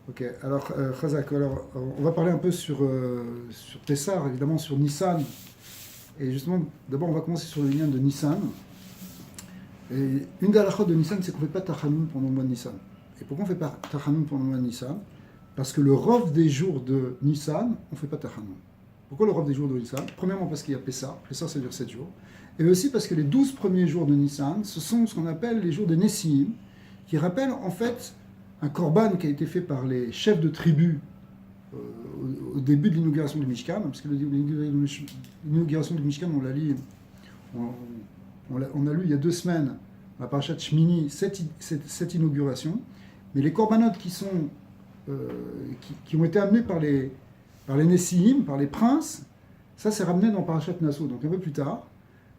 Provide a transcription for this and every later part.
Ok, alors Khazak, alors, on va parler un peu sur Pessar, évidemment sur Nissan. Et justement, d'abord on va commencer sur le lien de Nissan. Et une des halachot de Nissan, c'est qu'on ne fait pas Tachanun pendant le mois de Nissan. Et pourquoi on ne fait pas Tachanun pendant le mois de Nissan? Parce que le rov des jours de Nissan, on ne fait pas Tachanun. Pourquoi le rov des jours de Nissan? Premièrement parce qu'il y a Pessah, Pessah ça dure 7 jours. Et aussi parce que les 12 premiers jours de Nissan, ce sont ce qu'on appelle les jours de Nessiim, qui rappellent en fait un korban qui a été fait par les chefs de tribu euh, au début de l'inauguration du Mishkan, parce que l'inauguration du Mishkan, on l'a lu, on, on a lu il y a 2 semaines, à Parashat Shmini, cette inauguration, mais les corbanotes qui ont été amenés par les Nessiim, par les princes, ça c'est ramené dans Parashat Nassau, donc un peu plus tard.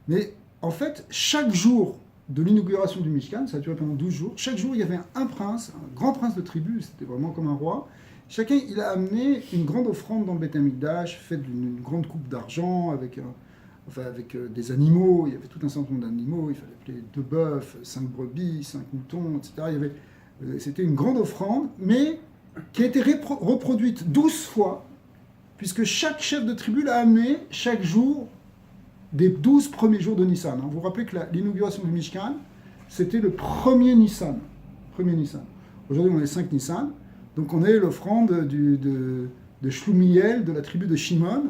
Mais en fait, chaque jour de l'inauguration du Mishkan, ça a duré pendant 12 jours, chaque jour il y avait un prince, un grand prince de tribu, c'était vraiment comme un roi. Chacun, il a amené une grande offrande dans le Beth Amikdash, faite d'une grande coupe d'argent, avec des animaux, il y avait tout un certain nombre d'animaux, il fallait appeler 2 bœufs, 5 brebis, 5 moutons, etc. C'était une grande offrande, mais qui a été reproduite 12 fois, puisque chaque chef de tribu l'a amené chaque jour des 12 premiers jours de Nissan. Vous vous rappelez que l'inauguration du Mishkan, c'était le premier Nissan. Aujourd'hui, on est 5 Nissan. Donc, on est l'offrande de Shlumiel, de la tribu de Shimon.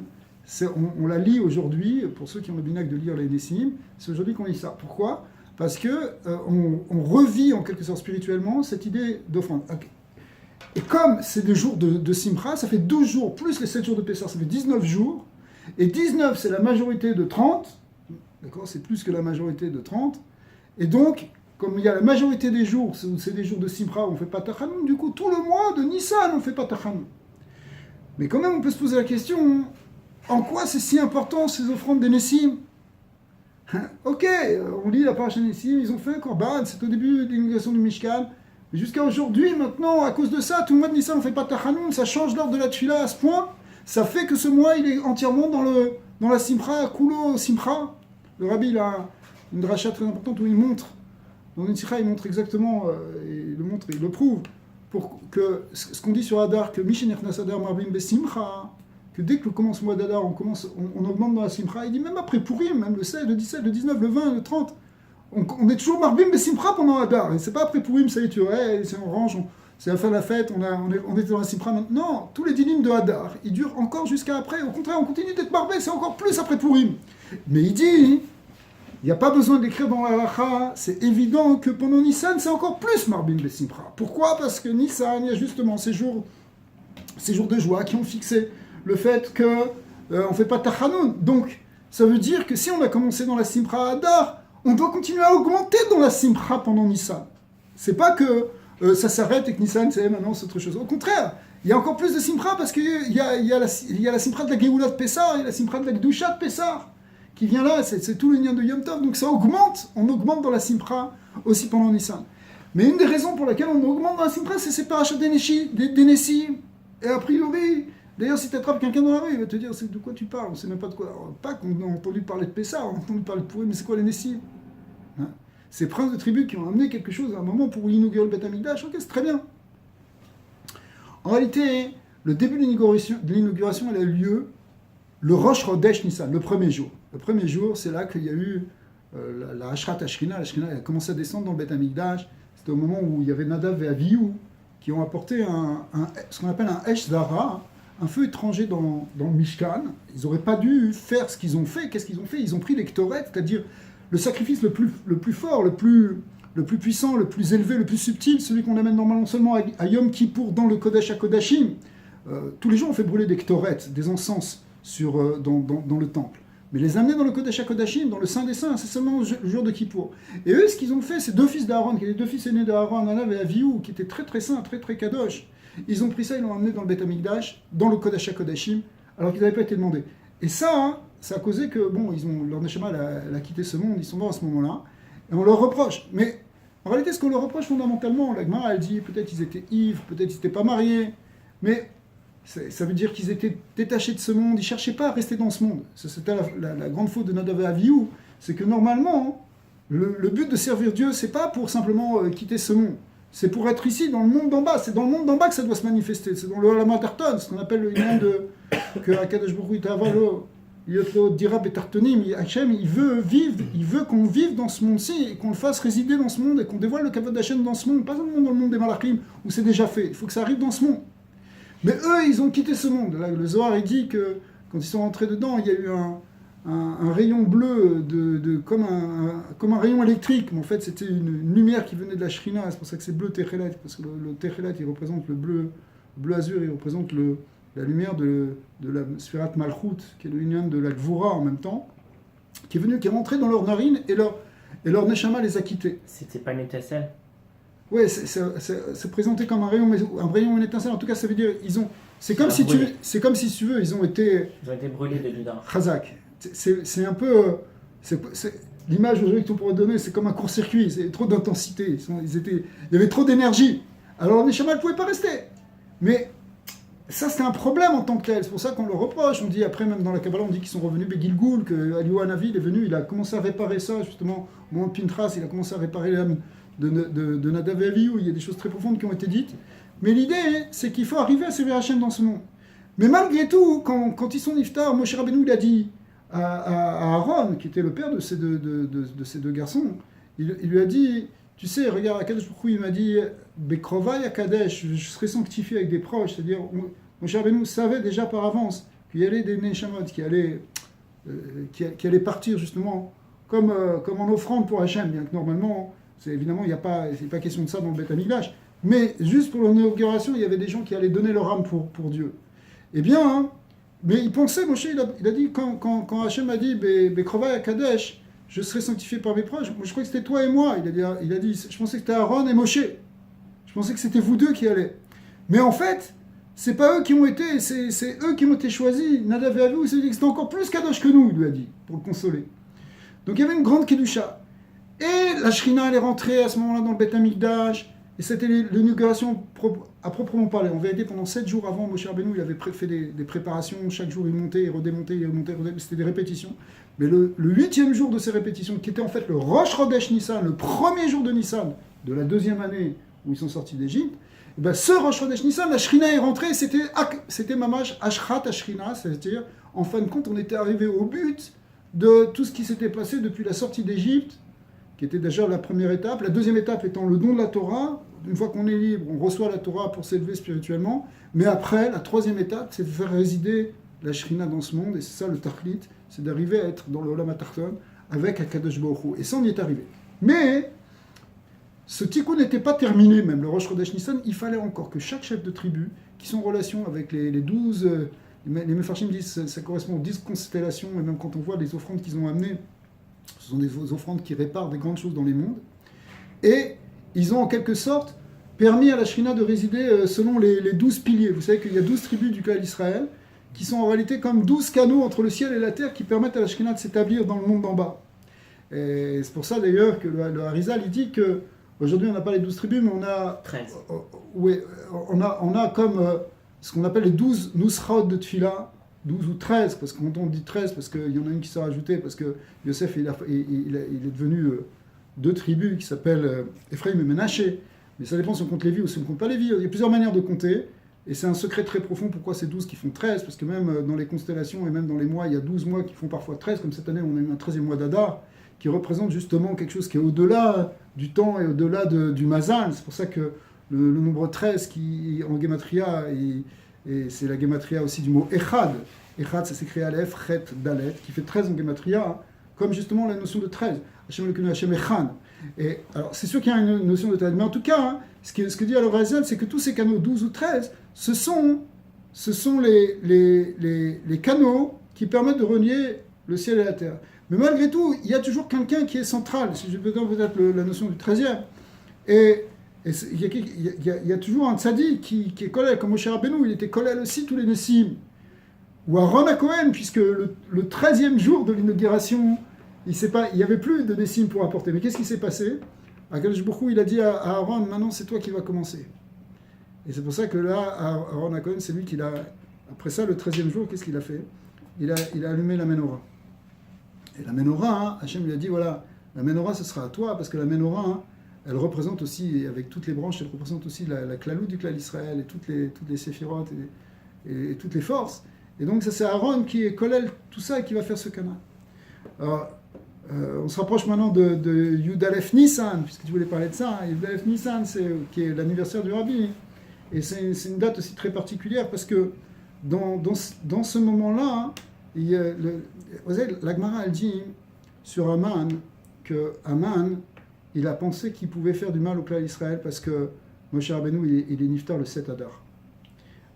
On la lit aujourd'hui, pour ceux qui ont le binac de lire les Nessim, c'est aujourd'hui qu'on lit ça. Pourquoi? Parce que on revit en quelque sorte spirituellement cette idée d'offrande. Et comme c'est des jours de Simcha, ça fait 12 jours, plus les 7 jours de Pessah, ça fait 19 jours. Et 19, c'est la majorité de 30. D'accord? C'est plus que la majorité de 30. Et donc, comme il y a la majorité des jours, c'est des jours de Simcha où on ne fait pas Tachanun, du coup, tout le mois de Nissan, on ne fait pas Tachanun. Mais quand même, on peut se poser la question, en quoi c'est si important ces offrandes des Nessim? Ok, on lit la paracha Nessim, ils ont fait un korban, c'est au début de l'inauguration du Mishkan. Mais jusqu'à aujourd'hui, maintenant, à cause de ça, tout le mois de Nissan, on ne fait pas Tachanun, ça change l'ordre de la Tfila à ce point. Ça fait que ce mois, il est entièrement dans la Simcha, Kulo Simcha. Le Rabbi, il a une dracha très importante où il montre, dans une Simcha, il montre exactement, il le prouve, pour que ce qu'on dit sur Hadar, que Mishin Echnas Hadar Marbim Besimcha, que dès que commence le mois d'Adar, on augmente dans la Simcha. Il dit même après Purim, même le 16, le 17, le 19, le 20, le 30, on est toujours Marbim Besimcha pendant Hadar. Et c'est pas après Purim, ça y est, tu vois, c'est en range, c'est la fin de la fête, on est dans la Simcha maintenant. Non, tous les dynimes de Hadar, ils durent encore jusqu'à après. Au contraire, on continue d'être barbé, c'est encore plus après Purim. Mais il dit, il n'y a pas besoin d'écrire dans la halacha, c'est évident que pendant Nissan, c'est encore plus Marbim Besimcha. Pourquoi? Parce que Nissan, il y a justement ces jours de joie qui ont fixé le fait qu'on ne fait pas Tachanun. Donc, ça veut dire que si on a commencé dans la Simcha à Hadar, on doit continuer à augmenter dans la Simcha pendant Nissan. C'est pas que ça s'arrête et que Nissan, c'est maintenant c'est autre chose. Au contraire, il y a encore plus de Simcha parce qu'il y a la Simcha de la Géoula de Pessah, il y a la Simcha de la Gdusha de Pessah qui vient là, c'est tout le lien de Yom Tov. Donc ça augmente, on augmente dans la Simcha aussi pendant Nissan. Mais une des raisons pour laquelle on augmente dans la Simcha, c'est ces parachutes des Nessim. Et a priori, d'ailleurs, si tu attrapes quelqu'un dans la rue, il va te dire c'est de quoi tu parles, on ne sait même pas de quoi. Alors, pas qu'on a entendu parler de Pessah, on a entendu parler de Purim, mais c'est quoi les Nessim? Hein? Ces princes de tribu qui ont amené quelque chose à un moment pour inaugurer le Beth Amikdash, ok, c'est très bien. En réalité, le début de l'inauguration, elle a eu lieu le Rosh Chodesh Nissan, le premier jour. Le premier jour, c'est là qu'il y a eu la Ashrat Ashkina. L'Ashkina a commencé à descendre dans le Beth Amikdash. C'était au moment où il y avait Nadav et Avihu qui ont apporté ce qu'on appelle un Esh Zara, un feu étranger dans le Mishkan. Ils n'auraient pas dû faire ce qu'ils ont fait. Qu'est-ce qu'ils ont fait? Ils ont pris l'Ektoret, c'est-à-dire le sacrifice le plus fort, le plus puissant, le plus élevé, le plus subtil, celui qu'on amène normalement seulement à Yom Kippour dans le Kodesh HaKodashim. Tous les jours, on fait brûler des Ktoret, des encens dans le temple. Mais les amener dans le Kodesh HaKodashim, dans le Saint des Saints, c'est seulement le jour de Kippour. Et eux, ce qu'ils ont fait, c'est 2 fils d'Aaron, qui étaient les 2 fils aînés d'Aaron, Nadav et Avihu, qui étaient très très saints, très très kadosh. Ils ont pris ça, ils l'ont amené dans le Beth Amikdash, dans le Kodesh HaKodashim, alors qu'ils n'avaient pas été demandés. Et ça a causé que, bon, leur Neshama a quitté ce monde, ils sont morts à ce moment-là, et on leur reproche. Mais en réalité, ce qu'on leur reproche fondamentalement, la Gemara, elle dit, peut-être ils étaient ivres, peut-être ils n'étaient pas mariés, mais ça veut dire qu'ils étaient détachés de ce monde, ils ne cherchaient pas à rester dans ce monde. C'était la grande faute de Nadav et Avihu, c'est que normalement, le but de servir Dieu, c'est pas pour simplement quitter ce monde. c'est pour être ici, dans le monde d'en bas. C'est dans le monde d'en bas que ça doit se manifester. C'est dans le Olam Tarton, ce qu'on appelle le lien que Akadosh Baruch Hu dira Betartonim. Hachem, il veut qu'on vive dans ce monde-ci et qu'on le fasse résider dans ce monde et qu'on dévoile le Kavod d'Hachem dans ce monde, pas seulement dans le monde des Malachim où c'est déjà fait. Il faut que ça arrive dans ce monde. Mais eux, ils ont quitté ce monde. Là, le Zohar, il dit que quand ils sont rentrés dedans, il y a eu un rayon bleu comme un rayon électrique, mais en fait c'était une lumière qui venait de la Shrina, c'est pour ça que c'est bleu Techelet, parce que le Techelet il représente le bleu azur, il représente la lumière de la Sfirat Malchut, qui est le union de la Gvura en même temps, qui est rentré dans leurs narines et leur Neshama les a quittés. C'était pas une étincelle? Ouais, c'est présenté comme un rayon, mais un rayon, une étincelle, en tout cas ça veut dire, c'est comme si tu veux, ils ont été brûlés de dedans. Chazak. C'est un peu... l'image aujourd'hui que tu pourrais donner, c'est comme un court-circuit, c'est trop d'intensité, il y avait trop d'énergie. Alors les Neshama ne pouvaient pas rester. Mais ça, c'était un problème en tant que tel. C'est pour ça qu'on le reproche. On dit, après, même dans la Kabbalah, on dit qu'ils sont revenus Begilgoul, que Eliyahu Hanavi, il est venu, il a commencé à réparer ça, justement. Au moment de Pintras, il a commencé à réparer l'âme de Nadav et Avihu. Il y a des choses très profondes qui ont été dites. Mais l'idée, c'est qu'il faut arriver à servir Hachem dans ce monde. Mais malgré tout, quand ils sont niftar, Moshe Rabbeinu, il a dit à Aaron, qui était le père de ces deux garçons, il lui a dit, tu sais, regarde, Akadosh Baruch Hu, il m'a dit, Bekrovai à Kadesh, je serai sanctifié avec des proches, c'est-à-dire, Moshe Rabbeinu savait déjà par avance qu'il y allait des Neshamot, qui allaient partir justement comme en offrande pour Hachem, bien que normalement, évidemment, c'est pas question de ça dans le Beth Amikdash, mais juste pour l'inauguration, il y avait des gens qui allaient donner leur âme pour Dieu. Eh bien, mais il pensait, Moshe, il a dit, quand Hachem a dit, Bekrovai à Kadesh, je serai sanctifié par mes proches, moi, je croyais que c'était toi et moi, il a dit, je pensais que c'était Aaron et Moshe, je pensais que c'était vous deux qui allaient. Mais en fait, c'est pas eux qui ont été, c'est eux qui ont été choisis. Nadav et Avihu, il s'est dit que c'était encore plus Kadosh que nous, il lui a dit, pour le consoler. Donc il y avait une grande Kedusha. Et la Shrina, elle est rentrée à ce moment-là dans le Beth Amikdash, et c'était l'inauguration à proprement parler. En vérité, pendant 7 jours avant, Moshe Rabbeinu, il avait fait des préparations, chaque jour il montait, il redémontait, c'était des répétitions. Mais le 8e jour de ces répétitions, qui était en fait le Rosh Chodesh Nissan, le premier jour de Nissan, de la 2e année où ils sont sortis d'Égypte, et ben ce Rosh Chodesh Nissan, la Shrina est rentrée, c'était Mamash Ashrat Ashrina, c'est-à-dire, en fin de compte, on était arrivé au but de tout ce qui s'était passé depuis la sortie d'Égypte, qui était déjà la première étape. La deuxième étape étant le don de la Torah. Une fois qu'on est libre, on reçoit la Torah pour s'élever spirituellement. Mais après, la troisième étape, c'est de faire résider la Shrina dans ce monde. Et c'est ça le Tachlit, c'est d'arriver à être dans le Olam HaTarton avec Akadosh Baruch Hu. Et ça, on y est arrivé. Mais ce tikkun n'était pas terminé, même le Rosh Chodesh Nissan. Il fallait encore que chaque chef de tribu, qui sont en relation avec les 12... les Mefarshim disent que ça correspond aux 10 constellations. Et même quand on voit les offrandes qu'ils ont amenées, ce sont des offrandes qui réparent des grandes choses dans les mondes. Et ils ont en quelque sorte permis à la Shrina de résider selon les 12 piliers. Vous savez qu'il y a 12 tribus du Klal Israël qui sont en réalité comme 12 canaux entre le ciel et la terre qui permettent à la Shrina de s'établir dans le monde d'en bas. Et c'est pour ça d'ailleurs que le Harizal il dit qu'aujourd'hui on n'a pas les 12 tribus, mais on a 13. On a comme ce qu'on appelle les 12 Nusrot de Tfila, 12 ou 13, parce que quand on dit 13, parce qu'il y en a une qui s'est rajoutée, parce que Yosef il est devenu 2 tribus qui s'appellent Ephraim et Menaché. Mais ça dépend si on compte Lévi ou si on ne compte pas Lévi. Il y a plusieurs manières de compter, et c'est un secret très profond pourquoi c'est 12 qui font 13, parce que même dans les constellations et même dans les mois, il y a 12 mois qui font parfois 13, comme cette année on a eu un 13e mois d'Adar, qui représente justement quelque chose qui est au-delà du temps et au-delà du Mazal. C'est pour ça que le nombre 13 qui en Gematria et c'est la Gematria aussi du mot Echad. Echad, ça s'écrit Aleph, Chet, Dalet, qui fait 13 en Gematria, comme justement la notion de 13. Hashem Elokeinu, Hashem Echad. Et alors, c'est sûr qu'il y a une notion de 13, mais en tout cas, ce que dit alors Harizal, c'est que tous ces canaux 12 ou 13, ce sont les canaux qui permettent de relier le ciel et la terre. Mais malgré tout, il y a toujours quelqu'un qui est central, si je peux dire peut-être la notion du 13e. Et il y a toujours un tzaddik qui est collèle, comme Moshe Rabbeinu, il était collèle aussi tous les Nessim. Ou Aaron HaKohen, puisque le 13e jour de l'inauguration, il n'y avait plus de Nessim pour apporter. Mais qu'est-ce qui s'est passé? Akadosh Baruch Hu, il a dit à Aaron, maintenant c'est toi qui vas commencer. Et c'est pour ça que là, Aaron HaKohen, c'est lui qui l'a... Après ça, le 13e jour, qu'est-ce qu'il a fait? Il a allumé la menorah. Et la menorah, Hachem lui a dit, voilà, la menorah, ce sera à toi, parce que la menorah, elle représente aussi, avec toutes les branches, elle représente aussi la klalout du klal Israël et toutes les séphirotes et toutes les forces. Et donc ça c'est Aaron qui est collèle tout ça et qui va faire ce canal. Alors, on se rapproche maintenant de Yud Aleph Nissan, puisque tu voulais parler de ça. Yud Aleph Nissan, qui est l'anniversaire du Rabbi. Et c'est une date aussi très particulière parce que dans ce moment-là, la Gemara elle dit sur Aman que Aman, il a pensé qu'il pouvait faire du mal au clan Israël parce que Moshe Rabbeinu il est niftar le 7 Adar.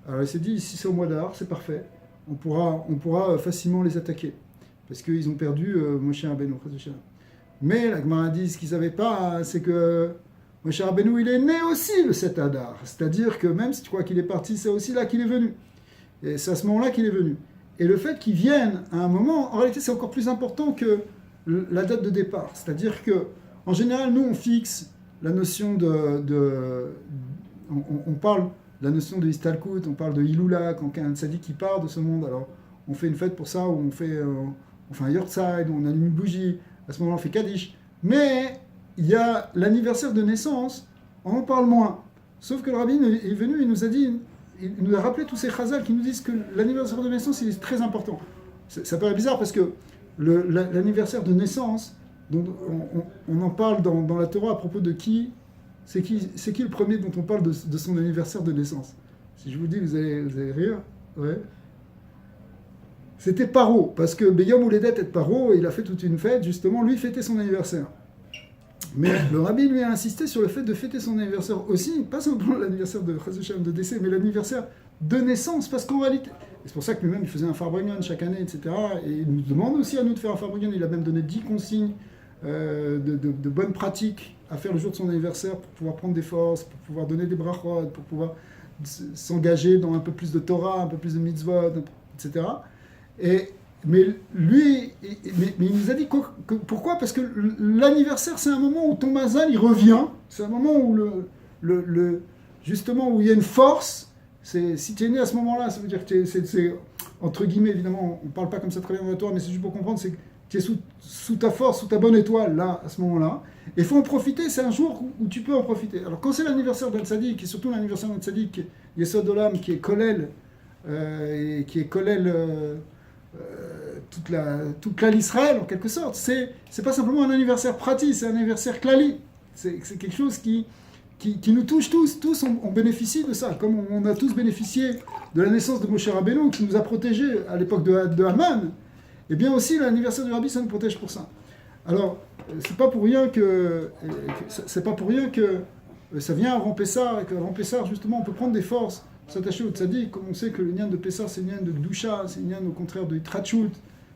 Alors il s'est dit, si c'est au mois d'Adar, c'est parfait, on pourra facilement les attaquer parce qu'ils ont perdu Moshe Rabbeinu. Mais la Gemara dit, ce qu'ils ne savaient pas, c'est que Moshe Rabbeinu, il est né aussi le 7 Adar. C'est-à-dire que même si tu crois qu'il est parti, c'est aussi là qu'il est venu. Et c'est à ce moment-là qu'il est venu. Et le fait qu'il vienne à un moment, en réalité, c'est encore plus important que la date de départ. C'est-à-dire que, en général, nous, on fixe la notion on parle de la notion de Istalkut, on parle de Iloula, quand un tzaddik qui part de ce monde. Alors, on fait une fête pour ça, où on fait un Yortzeit, où on allume une bougie. À ce moment-là, on fait Kaddish. Mais il y a l'anniversaire de naissance, on en parle moins. Sauf que le rabbin est venu, il nous a rappelé tous ces chazals qui nous disent que l'anniversaire de naissance, il est très important. Ça paraît bizarre parce que l'anniversaire de naissance, dont on en parle dans la Torah à propos de qui c'est qui le premier dont on parle de son anniversaire de naissance. Si je vous dis, vous allez rire. Ouais. C'était Paro, parce que Beyom Ouledet et Paro, il a fait toute une fête, justement, lui fêtait son anniversaire. Mais le rabbi lui a insisté sur le fait de fêter son anniversaire aussi, pas simplement l'anniversaire de décès, mais l'anniversaire de naissance, parce qu'en réalité, c'est pour ça que lui-même il faisait un Farbrengen chaque année, etc. Et il nous demande aussi à nous de faire un Farbrengen, il a même donné 10 consignes de bonnes pratiques à faire le jour de son anniversaire pour pouvoir prendre des forces, pour pouvoir donner des brachot, pour pouvoir s'engager dans un peu plus de Torah, un peu plus de mitzvot, etc. Mais lui, il nous a dit pourquoi ? Parce que l'anniversaire, c'est un moment où ton mazal, il revient. C'est un moment où justement, où il y a une force. Si tu es né à ce moment-là, ça veut dire que c'est entre guillemets, évidemment, on ne parle pas comme ça très bien dans la Torah, mais c'est juste pour comprendre, c'est que tu es sous ta force, sous ta bonne étoile, là, à ce moment-là. Et il faut en profiter, c'est un jour où tu peux en profiter. Alors quand c'est l'anniversaire d'un tzaddik, et surtout l'anniversaire d'un tzaddik, Yesod Olam, qui est Kolel, et qui est Kolel... toute klal Israël en quelque sorte, c'est pas simplement un anniversaire pratique, c'est un anniversaire klali, c'est quelque chose qui nous touche tous on bénéficie de ça, comme on a tous bénéficié de la naissance de Moshe Rabbeinu qui nous a protégés à l'époque de Haman, et bien aussi l'anniversaire du Rabbi ça nous protège pour ça. Alors c'est pas pour rien que ça vient avant Pessah, et qu'avant Pessah justement on peut prendre des forces, s'attacher au tzaddik, comme on sait que le lien de Pessah, c'est le lien de Gdusha, c'est le lien au contraire de Yitrachut,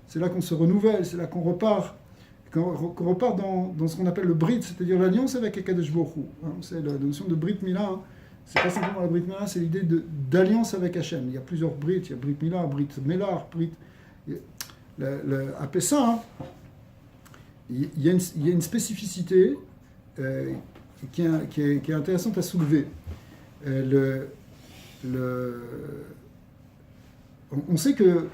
c'est là qu'on se renouvelle, c'est là qu'on repart dans ce qu'on appelle le Brit, c'est-à-dire l'alliance avec Akadosh Baruch Hu. C'est la notion de Brit Mila, c'est pas simplement la Brit Mila, c'est l'idée d'alliance avec Hachem. Il y a plusieurs Brit, il y a Brit Mila, Brit Melar, à Pessah, il y a une spécificité qui est intéressante à soulever. On sait que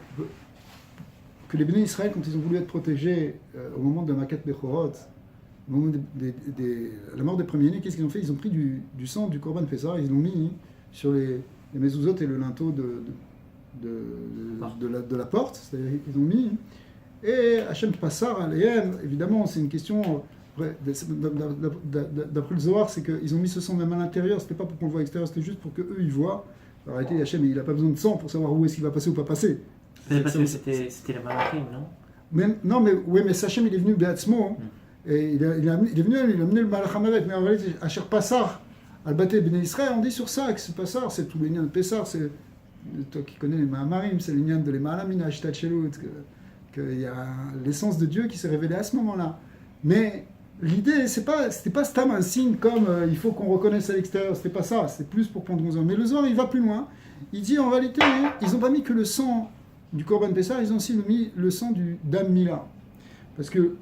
les bénis Israël, quand ils ont voulu être protégés au moment de Makat Bechorot, au moment de la mort des premiers-nés, qu'est-ce qu'ils ont fait ? Ils ont pris du sang du Korban Pessah, ils l'ont mis sur les mezuzot et le linteau de la porte, c'est-à-dire qu'ils ont mis. Et Hachem Passar, Aléem, évidemment, c'est une question. D'après le Zohar, c'est qu'ils ont mis ce sang même à l'intérieur, c'était pas pour qu'on le voit à l'extérieur, c'était juste pour qu'eux ils voient. En réalité, Hachem, il n'a pas besoin de sang pour savoir où est-ce qu'il va passer ou pas passer. C'est parce que c'était les Malachim, non ? Mais Hachem, il est venu Beatzmo, et il est venu, il a amené le Malach HaMavet, mais en réalité, Asher Passar, Al-Baté Bnei Israël, on dit sur ça que ce Passar, c'est tout les liens de Pessar, c'est toi qui connais les Mahamarim, c'est les liens de les Mahalamina, Ashtat Shelut, qu'il y a l'essence de Dieu qui s'est révélée à ce moment-là. Mais l'idée, c'était pas stam un signe comme il faut qu'on reconnaisse à l'extérieur, c'était pas ça, c'était plus pour prendre 11 ans. Mais le Zohar, il va plus loin. Il dit en réalité, ils n'ont pas mis que le sang du Korban Pessah, ils ont aussi mis le sang du Dam Mila. Parce que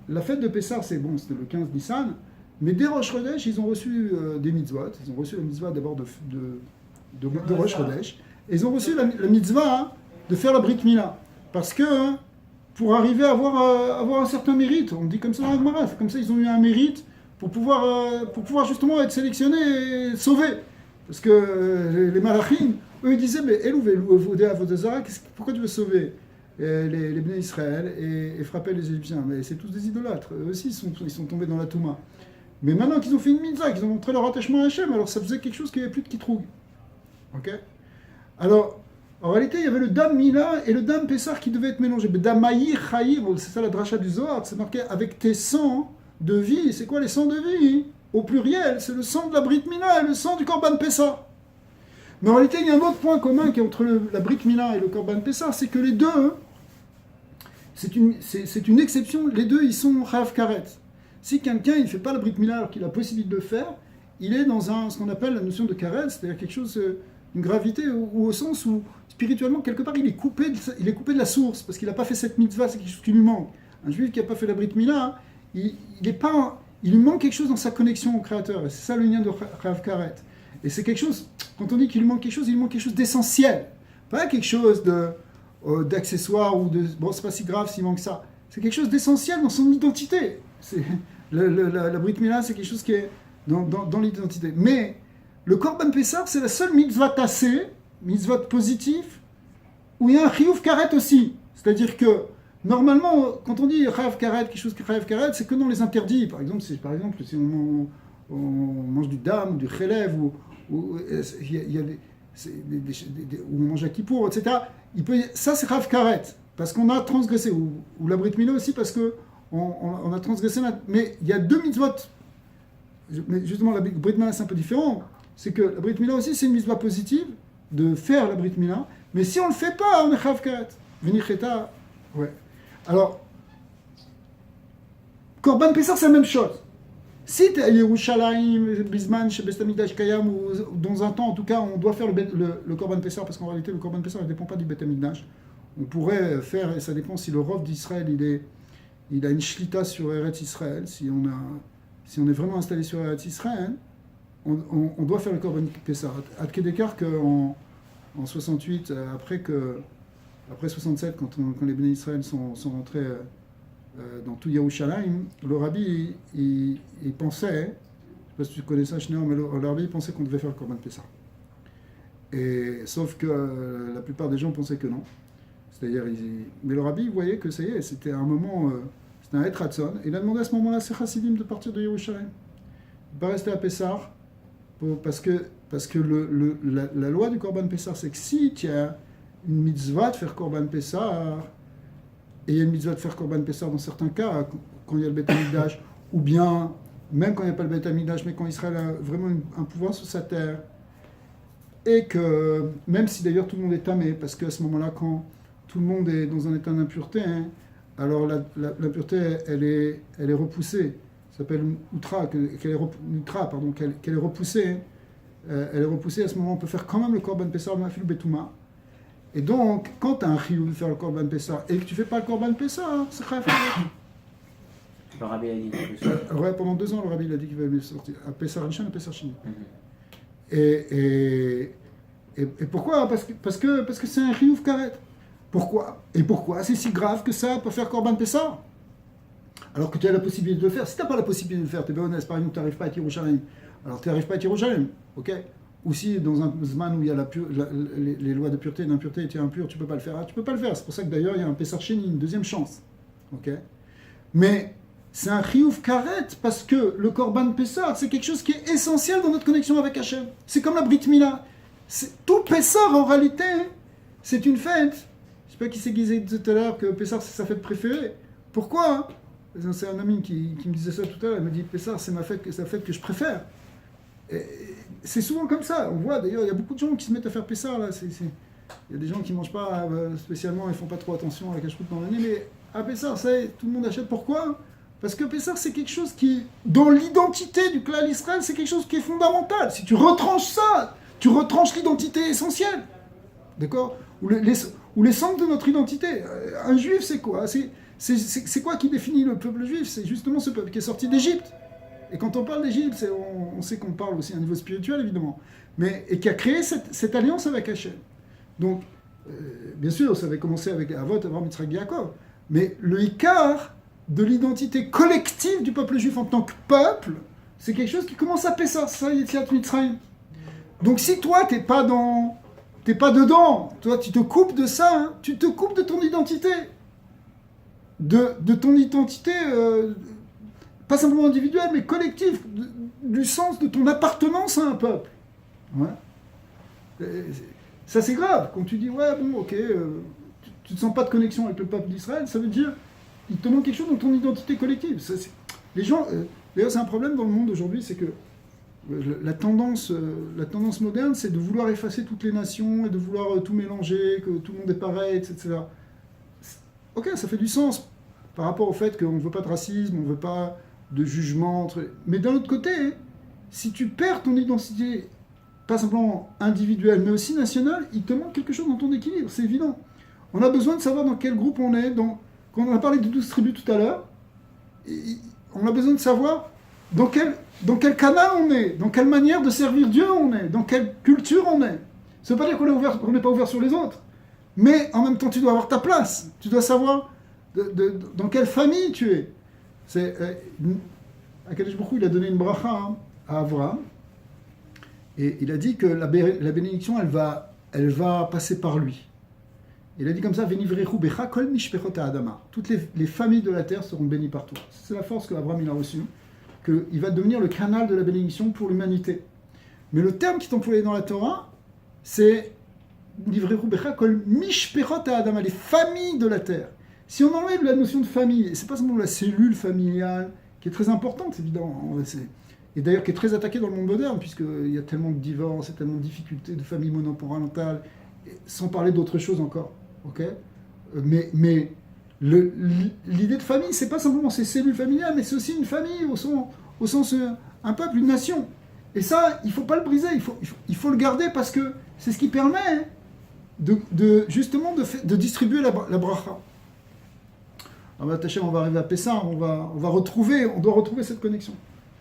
la fête de Pessah, c'était le 15 Nissan, mais dès Rosh Chodesh, ils ont reçu des mitzvot. Ils ont reçu la mitzvah d'abord de Rosh Chodesh, et ils ont reçu la mitzvah de faire la Brit Mila. Parce que pour arriver à avoir un certain mérite, on dit comme ça dans la Gemara, comme ça ils ont eu un mérite pour pouvoir justement être sélectionné et sauvé. Parce que les malachim, eux, ils disaient, mais pourquoi tu veux sauver les Bnei Israël et frapper les Égyptiens? Mais c'est tous des idolâtres. Eux aussi, ils sont tombés dans la Touma. Mais maintenant qu'ils ont fait une mitzvah, qu'ils ont montré leur attachement à Hachem, alors ça faisait quelque chose qu'il n'y avait plus de Kitroug. Ok? Alors, en réalité, il y avait le Dam Mila et le Dam Pessar qui devaient être mélangés. Damaïr, Chaïr, c'est ça la dracha du Zohar, c'est marqué avec tes sangs de vie. C'est quoi les sangs de vie? Au pluriel, c'est le sang de la Brit Mila et le sang du Korban Pessar. Mais en réalité, il y a un autre point commun qui est entre la Brit Mila et le Korban Pessar, c'est que les deux, c'est une exception, les deux, ils sont Chayav Karet. Si quelqu'un il ne fait pas la Brit Mila alors qu'il a la possibilité de le faire, il est dans ce qu'on appelle la notion de Karet, c'est-à-dire quelque chose, une gravité, ou au sens où, spirituellement, quelque part, il est coupé de la source, parce qu'il n'a pas fait cette mitzvah, c'est quelque chose qui lui manque. Un juif qui n'a pas fait la Brit Mila, il lui manque quelque chose dans sa connexion au Créateur, et c'est ça le lien de Chayav Karet. Et c'est quelque chose, quand on dit qu'il lui manque quelque chose, il lui manque quelque chose d'essentiel, pas quelque chose d'accessoire, ou de, bon, c'est pas si grave s'il manque ça, c'est quelque chose d'essentiel dans son identité. La Brit Mila, c'est quelque chose qui est dans l'identité. Mais le Korban Pessar, c'est la seule mitzvah tassée, mitzvah positif, où il y a un chiyuv karet aussi. C'est-à-dire que, normalement, quand on dit chayav karet, quelque chose qui est chayav karet, c'est que dans les interdits. Par exemple, si on mange du dam, du chelev, ou il y a où on mange à Kippour, etc. Ça, c'est chayav karet, parce qu'on a transgressé. Ou la Brit Mila aussi, parce que on a transgressé. Mais il y a deux mitzvot. Mais justement, la Brit Mila, c'est un peu différent. C'est que la Brit Mila aussi, c'est une mitzvah positive, de faire la Brit Mila. Mais si on ne le fait pas, on est chayav karet. Venicheta, ouais. Alors, Korban Pessar, c'est la même chose. Si tu es à Yerushalayim, Bisman, chez Beit Hamikdash Kayam, ou dans un temps, en tout cas, on doit faire le Korban Pessar, parce qu'en réalité, le Korban Pessar ne dépend pas du Beit Hamikdash. On pourrait faire, et ça dépend si le Rov d'Israël, il a une shlita sur Eretz Israël, si on est vraiment installé sur Eretz Israël, on doit faire le Korban Pessar. À Kedekar, qu'en 68, après 67, quand les Bnei Israël sont rentrés dans tout Yerushalayim, le rabbi, il pensait, je ne sais pas si tu connais ça, Schneer, mais le rabbi pensait qu'on devait faire le Korban Pessah. Sauf que la plupart des gens pensaient que non. C'est-à-dire, mais le rabbi voyait que ça y est, c'était un moment, c'était un Etratson, et il a demandé à ce moment-là à ses chassidim de partir de Yerushalayim. Il ne pas rester à Pessah, parce que la loi du Korban Pessah, c'est que si tu as une mitzvah de faire Korban Pessah, et il y a une mitzvah de faire Korban Pessah dans certains cas, quand il y a le Beit Hamikdash, ou bien, même quand il n'y a pas le Beit Hamikdash, mais quand Israël a vraiment un pouvoir sur sa terre, et que, même si d'ailleurs tout le monde est tamé, parce qu'à ce moment-là, quand tout le monde est dans un état d'impureté, alors l'impureté, elle est repoussée. Ça s'appelle Outra, qu'elle est repoussée. Elle est repoussée, à ce moment, on peut faire quand même le Korban Pessah, Mafil Betouma. Et donc, quand tu as un chiyuv de faire le Korban Pessah et que tu ne fais pas le Korban Pessah, c'est chayav karet. Le rabbi a dit quelque chose. Ouais, pendant 2 ans, le rabbi a dit qu'il va sortir à Pessah Rishon et Pessah Sheni. Et pourquoi? Parce que c'est un chiyuv karet. Pourquoi? Et pourquoi c'est si grave que ça pour faire Korban Pessah? Alors que tu as la possibilité de le faire. Si tu n'as pas la possibilité de le faire, tu es bien honnête, par exemple, tu n'arrives pas à Yerushalayim. Alors tu n'arrives pas à Yerushalayim, ok? Ou si dans un zman où il y a les lois de pureté et d'impureté, tu es impur, tu ne peux pas le faire. Ah, tu ne peux pas le faire. C'est pour ça que d'ailleurs il y a un Pessah Sheni, une deuxième chance. Ok? Mais c'est un chiyuv karet parce que le Korban Pessah, c'est quelque chose qui est essentiel dans notre connexion avec Hachem. C'est comme la Brit Mila. Tout Pessah, en réalité, c'est une fête. Je ne sais pas qui s'est disait tout à l'heure que Pessah, c'est sa fête préférée. Pourquoi? C'est un ami qui me disait ça tout à l'heure. Il me dit Pessah, c'est la fête que je préfère. Et c'est souvent comme ça. On voit d'ailleurs, il y a beaucoup de gens qui se mettent à faire Pessah. Là. Il y a des gens qui ne mangent pas spécialement, ils ne font pas trop attention à la cache-croûte dans l'année. Mais à Pessah, ça y est, tout le monde achète. Pourquoi? Parce que Pessah, c'est quelque chose qui, dans l'identité du clan Israël, c'est quelque chose qui est fondamental. Si tu retranches ça, tu retranches l'identité essentielle. D'accord? Ou les centres de notre identité. Un juif, c'est quoi? C'est quoi qui définit le peuple juif? C'est justement ce peuple qui est sorti d'Égypte. Et quand on parle d'Égypte, on sait qu'on parle aussi à un niveau spirituel, évidemment. Et qui a créé cette alliance avec Hachem. Donc, bien sûr, ça avait commencé avec Avot, Avraham, Yitzhak, Yaakov. Mais le Ikar de l'identité collective du peuple juif en tant que peuple, c'est quelque chose qui commence à Pessah, ça, Yetziat Mitzrayim. Donc si toi, t'es pas dedans, toi, tu te coupes de ça, hein, tu te coupes de ton identité. De ton identité, pas simplement individuelle, mais collective, du sens de ton appartenance à un peuple. Ouais. Ça, c'est grave. Quand tu dis, ouais, bon, ok, tu ne sens pas de connexion avec le peuple d'Israël, ça veut dire il te manque quelque chose dans ton identité collective. Les gens, d'ailleurs, c'est un problème dans le monde aujourd'hui, c'est que la tendance moderne, c'est de vouloir effacer toutes les nations et de vouloir tout mélanger, que tout le monde est pareil, etc. Ok, ça fait du sens par rapport au fait qu'on ne veut pas de racisme, on ne veut pas de jugement. Mais d'un autre côté, si tu perds ton identité, pas simplement individuelle, mais aussi nationale, il te manque quelque chose dans ton équilibre, c'est évident. On a besoin de savoir dans quel groupe on est. Quand on a parlé de 12 tribus tout à l'heure, on a besoin de savoir dans quel canal on est, dans quelle manière de servir Dieu on est, dans quelle culture on est. Ça ne veut pas dire qu'on n'est pas ouvert sur les autres. Mais en même temps, tu dois avoir ta place. Tu dois savoir dans quelle famille tu es. Akadosh Baruch Hu, il a donné une bracha à Avraham. Et il a dit que la bénédiction, elle va passer par lui. Il a dit comme ça, Venivrechu becha kol mishpechot ha'adama. Toutes les familles de la terre seront bénies par toi. C'est la force que Abraham a reçue, qu'il va devenir le canal de la bénédiction pour l'humanité. Mais le terme qui est employé dans la Torah, c'est Venivrechu becha kol mishpechot ha'adama, les familles de la terre. Si on enlève la notion de famille, et c'est pas seulement la cellule familiale, qui est très importante, évidemment, et d'ailleurs qui est très attaquée dans le monde moderne, puisqu'il y a tellement de divorces, et tellement de difficultés de familles monoparentales, sans parler d'autres choses encore. Okay, mais l'idée de famille, c'est pas simplement ces cellules familiales, mais c'est aussi une famille au sens un peuple, une nation. Et ça, il faut pas le briser, il faut le garder parce que c'est ce qui permet justement de distribuer la bracha. Alors, on va arriver à Pessah, on doit retrouver cette connexion.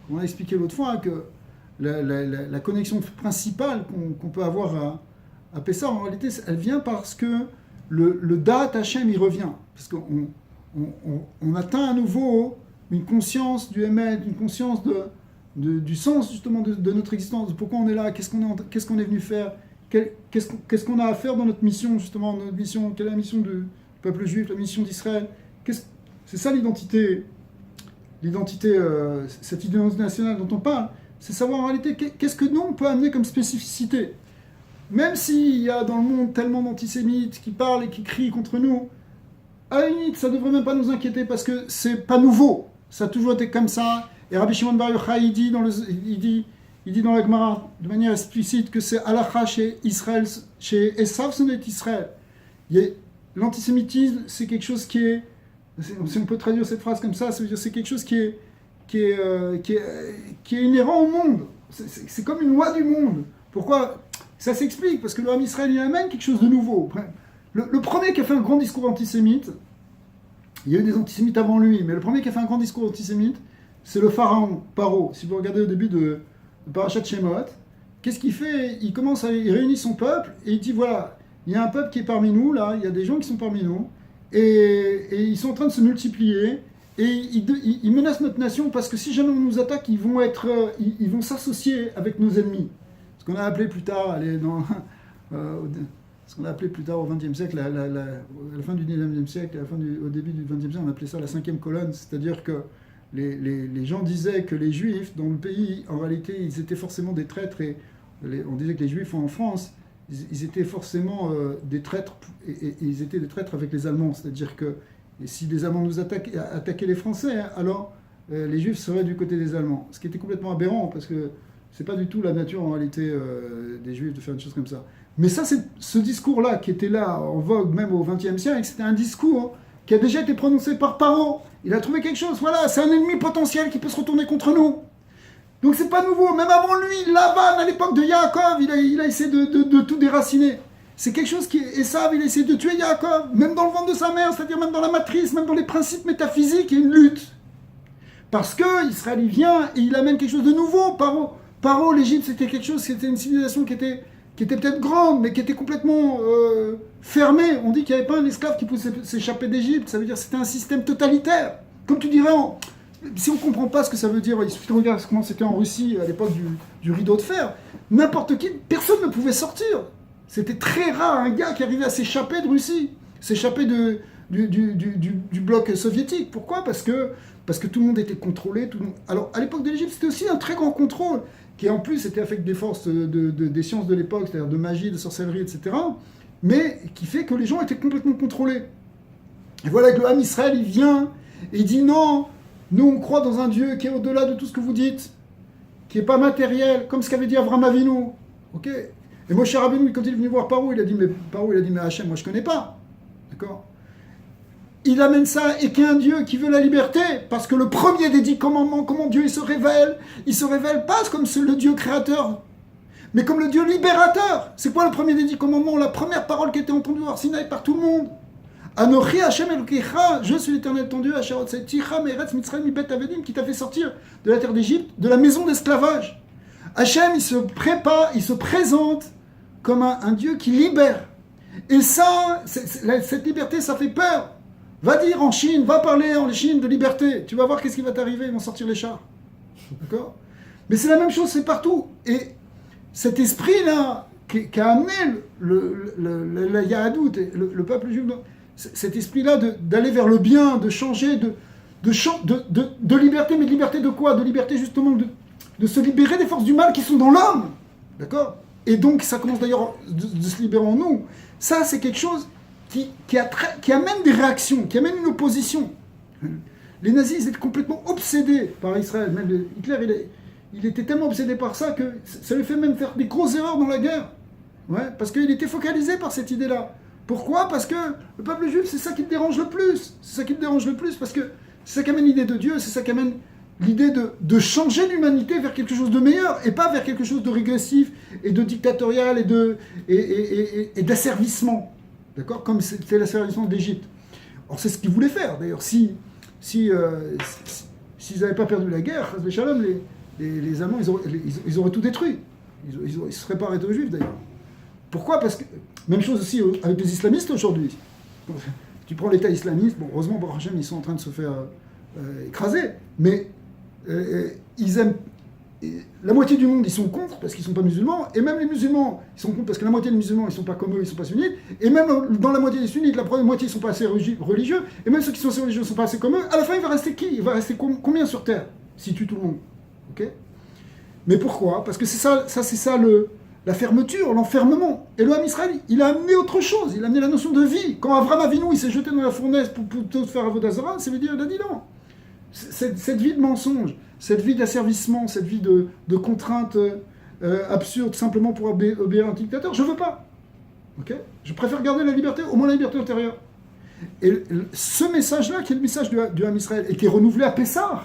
On a expliqué l'autre fois que la connexion principale qu'on peut avoir à Pessah, en réalité, elle vient parce que le Da'at Hashem, il revient. Parce qu'on atteint à nouveau une conscience du Emet, une conscience du sens justement de notre existence, de pourquoi on est là, qu'est-ce qu'on est venu faire, qu'est-ce qu'on a à faire dans notre mission, justement, notre mission, quelle est la mission du peuple juif, la mission d'Israël. C'est ça l'identité, cette identité nationale dont on parle, c'est savoir en réalité qu'est-ce que nous on peut amener comme spécificité. Même s'il y a dans le monde tellement d'antisémites qui parlent et qui crient contre nous, à la limite, ça ne devrait même pas nous inquiéter parce que c'est pas nouveau. Ça a toujours été comme ça. Et Rabbi Shimon Bar Yochai, il dit dans la Gemara de manière explicite que c'est halakha chez Israël, chez Esav, ce n'est Israël. L'antisémitisme, c'est quelque chose qui est, si on peut traduire cette phrase comme ça veut dire c'est quelque chose qui est inhérent au monde. C'est comme une loi du monde. Pourquoi ? Ça s'explique, parce que le Ham Israël, il amène quelque chose de nouveau. Le premier qui a fait un grand discours antisémite, il y a eu des antisémites avant lui, mais le premier qui a fait un grand discours antisémite, c'est le pharaon, Paro. Si vous regardez au début de Parashat Shemot, qu'est-ce qu'il fait ? Il réunit son peuple, et il dit, voilà, il y a un peuple qui est parmi nous, là, il y a des gens qui sont parmi nous, et ils sont en train de se multiplier, et ils menacent notre nation, parce que si jamais on nous attaque, ils vont s'associer avec nos ennemis. Ce qu'on a appelé plus tard, au XXe siècle, à la fin du XIXe siècle, au début du XXe siècle, on appelait ça la cinquième colonne, c'est-à-dire que les gens disaient que les Juifs dans le pays, en réalité, ils étaient forcément des traîtres, et on disait que les Juifs en France, ils étaient forcément des traîtres, et ils étaient des traîtres avec les Allemands, c'est-à-dire que si les Allemands nous attaquaient les Français, alors les Juifs seraient du côté des Allemands, ce qui était complètement aberrant, parce que c'est pas du tout la nature en réalité des Juifs de faire une chose comme ça. Mais ça, c'est ce discours-là qui était là en vogue même au XXe siècle, c'était un discours qui a déjà été prononcé par Paro. Il a trouvé quelque chose, voilà, c'est un ennemi potentiel qui peut se retourner contre nous. Donc c'est pas nouveau, même avant lui, Lavan, à l'époque de Yaakov, il a essayé de tout déraciner. C'est quelque chose qui est Esav, il a essayé de tuer Yaakov, même dans le ventre de sa mère, c'est-à-dire même dans la matrice, même dans les principes métaphysiques, il y a une lutte. Parce que Israël, il vient et il amène quelque chose de nouveau, Paro, l'Égypte, c'était quelque chose, c'était une civilisation qui était peut-être grande, mais qui était complètement fermée. On dit qu'il n'y avait pas un esclave qui pouvait s'échapper d'Égypte. Ça veut dire que c'était un système totalitaire. comme tu dirais, si on ne comprend pas ce que ça veut dire, il suffit de regarder comment c'était en Russie à l'époque du rideau de fer. N'importe qui, personne ne pouvait sortir. C'était très rare un gars qui arrivait à s'échapper de Russie, s'échapper du bloc soviétique. Pourquoi ? Parce que tout le monde était contrôlé. Alors, à l'époque de l'Égypte, c'était aussi un très grand contrôle, qui en plus était avec des forces des sciences de l'époque, c'est-à-dire de magie, de sorcellerie, etc., mais qui fait que les gens étaient complètement contrôlés. Et voilà que le Ham Israël, il vient et il dit non, nous on croit dans un Dieu qui est au-delà de tout ce que vous dites, qui n'est pas matériel, comme ce qu'avait dit Avraham Avinu. Ok ? Et Moshe Rabbeinu, quand il est venu voir Paro, il a dit mais Hachem, moi je ne connais pas. D'accord ? Il amène ça et qu'il y a un Dieu qui veut la liberté, parce que le premier des 10 commandements, comment Dieu il se révèle pas comme le Dieu créateur, mais comme le Dieu libérateur. C'est quoi le premier des 10 commandements ? La première parole qui était entendue au Sinaï par tout le monde. Anochi Hashem Elokecha, je suis l'Éternel ton Dieu, Asher Hotzeticha Me'eretz Mitzrayim Mibet Avedim, qui t'a fait sortir de la terre d'Égypte, de la maison d'esclavage. Hashem, il se prépare, il se présente comme un Dieu qui libère. Et ça, cette liberté, ça fait peur. Va dire en Chine, va parler en Chine de liberté. Tu vas voir qu'est-ce qui va t'arriver, ils vont sortir les chars. D'accord ? Mais c'est la même chose, c'est partout. Et cet esprit-là, qui a amené la Yahadout, le peuple juif, cet esprit-là d'aller vers le bien, de changer, de liberté, mais de liberté de quoi ? De liberté justement de se libérer des forces du mal qui sont dans l'homme. D'accord ? Et donc ça commence d'ailleurs de se libérer en nous. Ça, c'est quelque chose qui amène des réactions, qui amène une opposition. Les nazis, ils étaient complètement obsédés par Israël. Même Hitler, il était tellement obsédé par ça que ça lui fait même faire des grosses erreurs dans la guerre. Ouais, parce qu'il était focalisé par cette idée-là. Pourquoi ? Parce que le peuple juif, c'est ça qui le dérange le plus. C'est ça qui le dérange le plus, parce que c'est ça qui amène l'idée de Dieu, c'est ça qui amène l'idée de changer l'humanité vers quelque chose de meilleur, et pas vers quelque chose de régressif, et de dictatorial, et d'asservissement. D'accord ? Comme c'était l'asservissement d'Égypte. Or, c'est ce qu'ils voulaient faire. D'ailleurs, s'ils n'avaient pas perdu la guerre, les Allemands, ils auraient tout détruit. Ils ne se seraient pas arrêtés aux Juifs, d'ailleurs. Pourquoi ? Parce que, même chose aussi avec les islamistes aujourd'hui. Tu prends l'État islamiste, bon, heureusement, Baruch Hashem, ils sont en train de se faire écraser, mais ils aiment... La moitié du monde, ils sont contre parce qu'ils ne sont pas musulmans, et même les musulmans, ils sont contre parce que la moitié des musulmans, ils ne sont pas comme eux, ils ne sont pas sunnites, et même dans la moitié des sunnites, la première moitié, ils ne sont pas assez religieux, et même ceux qui sont assez religieux ne sont pas assez comme eux. À la fin, il va rester qui ? Il va rester combien sur Terre si tu tues tout le monde ? Ok ? Mais pourquoi ? Parce que c'est ça la fermeture, l'enfermement. Et le Ham Israël, il a amené autre chose, il a amené la notion de vie. Quand Avraham Avinu, il s'est jeté dans la fournaise pour faire Avodah Zarah, ça veut dire, il a dit non. Cette vie de mensonge, cette vie d'asservissement, cette vie de contraintes absurdes simplement pour obéir à un dictateur, je ne veux pas. Okay ? Je préfère garder la liberté, au moins la liberté intérieure. Et ce message-là, qui est le message du Ham Israël, et qui est renouvelé à Pessah,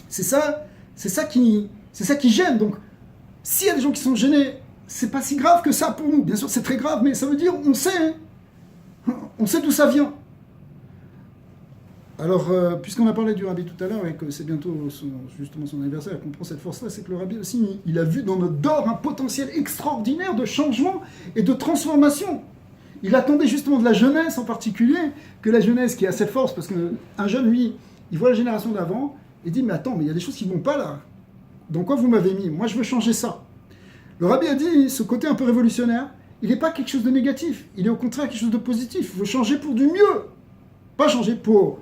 c'est ça qui gêne. Donc, s'il y a des gens qui sont gênés, c'est pas si grave que ça pour nous. Bien sûr, c'est très grave, mais ça veut dire, on sait d'où ça vient. Alors, puisqu'on a parlé du Rabbi tout à l'heure, et que c'est bientôt justement son anniversaire, qu'on prend cette force-là, c'est que le Rabbi aussi, il a vu dans notre dor un potentiel extraordinaire de changement et de transformation. Il attendait justement de la jeunesse en particulier, que la jeunesse qui a cette force, parce qu'un jeune, lui, il voit la génération d'avant, et dit, mais attends, mais il y a des choses qui ne vont pas là. Dans quoi vous m'avez mis ? Moi, je veux changer ça. Le Rabbi a dit, ce côté un peu révolutionnaire, il n'est pas quelque chose de négatif, il est au contraire quelque chose de positif. Il faut changer pour du mieux. Pas changer pour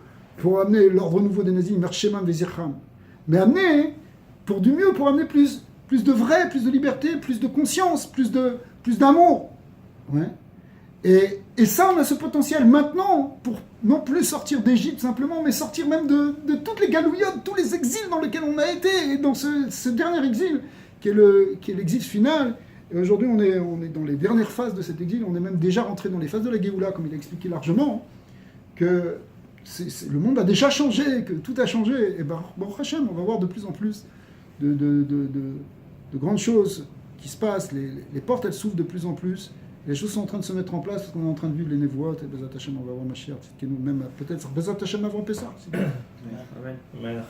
amener l'ordre nouveau des nazis, Mershemam Vezircham, mais amener pour du mieux, pour amener plus de vrai, plus de liberté, plus de conscience, plus d'amour. Ouais. Et ça, on a ce potentiel maintenant pour non plus sortir d'Égypte simplement, mais sortir même de toutes les galouillottes, tous les exils dans lesquels on a été, et dans ce dernier exil, qui est l'exil final. Et aujourd'hui, on est dans les dernières phases de cet exil, on est même déjà rentré dans les phases de la Géoula, comme il a expliqué largement, que le monde a déjà changé, que tout a changé. Et Baruch Hashem, on va voir de plus en plus de grandes choses qui se passent, les portes, elles s'ouvrent de plus en plus. Les choses sont en train de se mettre en place parce qu'on est en train de vivre les névoites et Bezat Hashem, on va voir Mashiach, même peut-être Bezat Hashem avant Pessah. Amen.